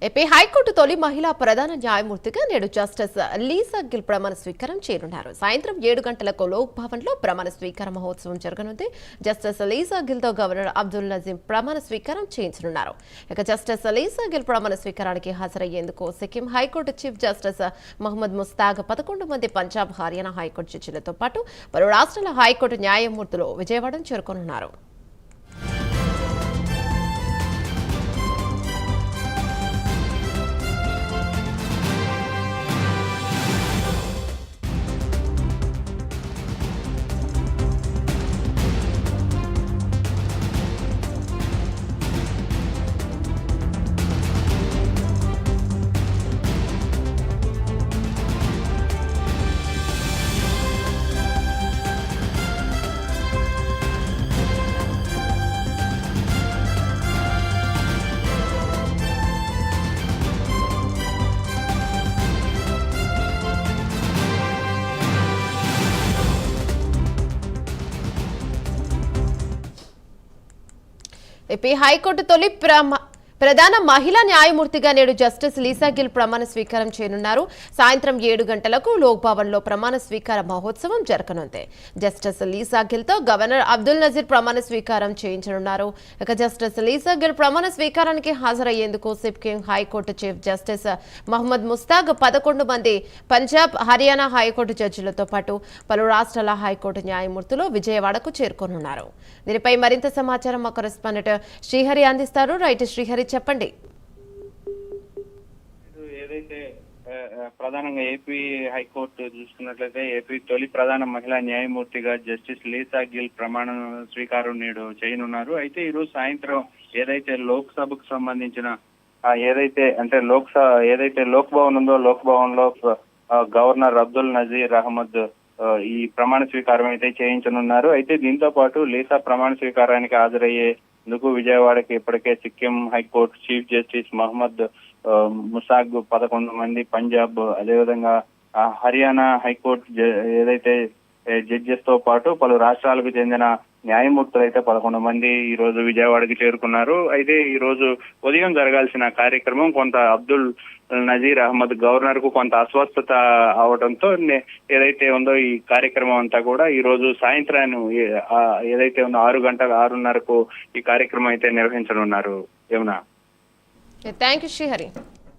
AP high court తొలి మహిళా ప్రధాన న్యాయమూర్తిగా నేడు జస్టిస్ లీసా గిల్ ప్రమాణ స్వీకారం చేయనున్నారు. సాయంత్రం 7 గంటలకు లోక్ భవన్ లో ప్రమాణ స్వీకార మహోత్సవం జరగనుంది. జస్టిస్ లీసా గిల్ తో గవర్నర్ అబ్దుల్ నజీర్ ప్రమాణ స్వీకారం చేయించనున్నారు. ఇక జస్టిస్ లీసా గిల్ ప్రమాణ స్వీకారానికి హాజరయ్యేందుకు Sikkim high court chief justice Mohammed Mustaq 11 మంది పంజాబ్ హర్యానా హైకోర్టు జడ్జిలతో పాటు పలు రాష్ట్రాల హైకోర్టు న్యాయమూర్తులు విజయవాడ చేరుకోనున్నారు. ఏపీ హైకోర్టు తొలి ప్రధాన మహిళా న్యాయమూర్తిగా నేడు జస్టిస్ లీసా గిల్ ప్రమాణ స్వీకారం చేయనున్నారు. సాయంత్రం 7 గంటలకు లోక్ భవన్ లో ప్రమాణ స్వీకార మహోత్సవం జరగనుంది. జస్టిస్ లీసా గిల్ తో గవర్నర్ అబ్దుల్ నజీర్ ప్రమాణ స్వీకారం చేయించనున్నారు. ఇక జస్టిస్ లీసా గిల్ ప్రమాణ స్వీకారానికి హాజరయ్యేందుకు Sikkim high court chief justice Mohammed Mustaq 11 మంది పంజాబ్ హర్యానా హైకోర్టు జడ్జిలతో పాటు పలు రాష్ట్రాల హైకోర్టు న్యాయమూర్తులు విజయవాడకు చేరుకోనున్నారు. దీనిపై మరింత సమాచారం మా కరెస్పాండెంట్ శ్రీహరి అందిస్తారు. రైట్ శ్రీహరి, చెప్పండి. ఏదైతే ప్రధానంగా ఏపీ హైకోర్టు చూసుకున్నట్లయితే ఏపీ తొలి ప్రధాన మహిళా న్యాయమూర్తిగా జస్టిస్ లీసా గిల్ ప్రమాణ స్వీకారం నేడు చేయనున్నారు. అయితే ఈ రోజు సాయంత్రం ఏదైతే లోక్ సభకు సంబంధించిన ఏదైతే లోక్ భవన్ ఉందో లోక్ భవన్ లో గవర్నర్ అబ్దుల్ నజీర్ అహ్మద్ ఈ ప్రమాణ స్వీకారం అయితే చేయించనున్నారు. అయితే దీంతో పాటు లీసా ప్రమాణ స్వీకారానికి హాజరయ్యేందుకు విజయవాడకి ఇప్పటికే Sikkim high court chief justice Mohammad Mushtaq 11 మంది పంజాబ్, అదేవిధంగా హర్యానా హైకోర్టు ఏదైతే జడ్జెస్ తో పాటు పలు రాష్ట్రాలకు చెందిన న్యాయమూర్తులు అయితే 11 మంది ఈ రోజు విజయవాడకి చేరుకున్నారు. అయితే ఈ రోజు ఉదయం జరగాల్సిన కార్యక్రమం కొంత అబ్దుల్ నజీర్ అహ్మద్ గవర్నర్ కు కొంత అస్వస్థత అవడంతో ఏదైతే ఉందో ఈ కార్యక్రమం అంతా కూడా ఈ రోజు సాయంత్రాన్ని ఏదైతే ఉందో 6:30కు ఈ కార్యక్రమం అయితే నిర్వహించనున్నారు. ఏమన్నా థ్యాంక్ యూ శ్రీహరి.